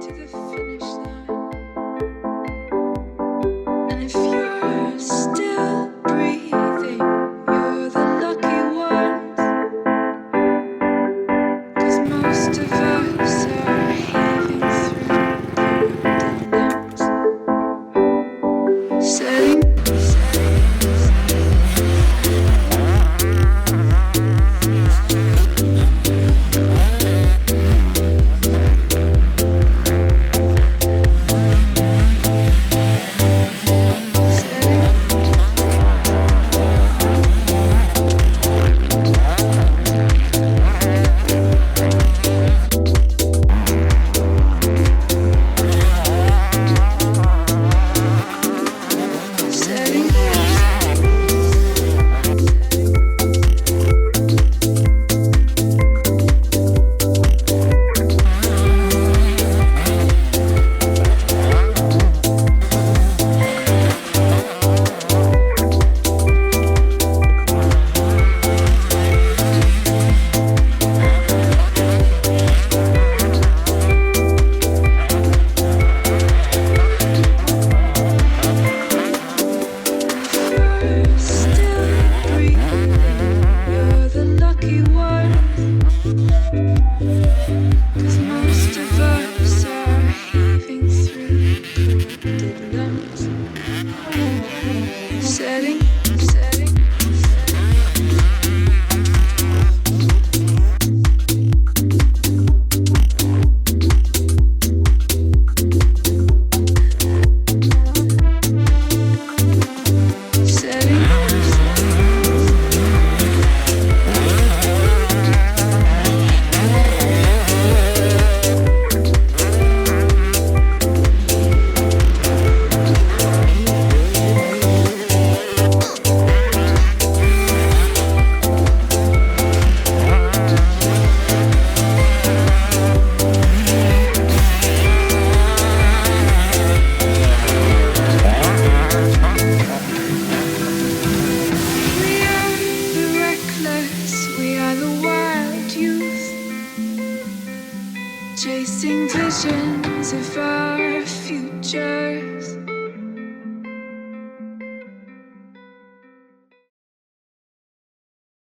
to the finish line. And if you're still breathing, you're the lucky ones. 'Cause most of us are heaving through the lungs. Setting chasing visions of our futures.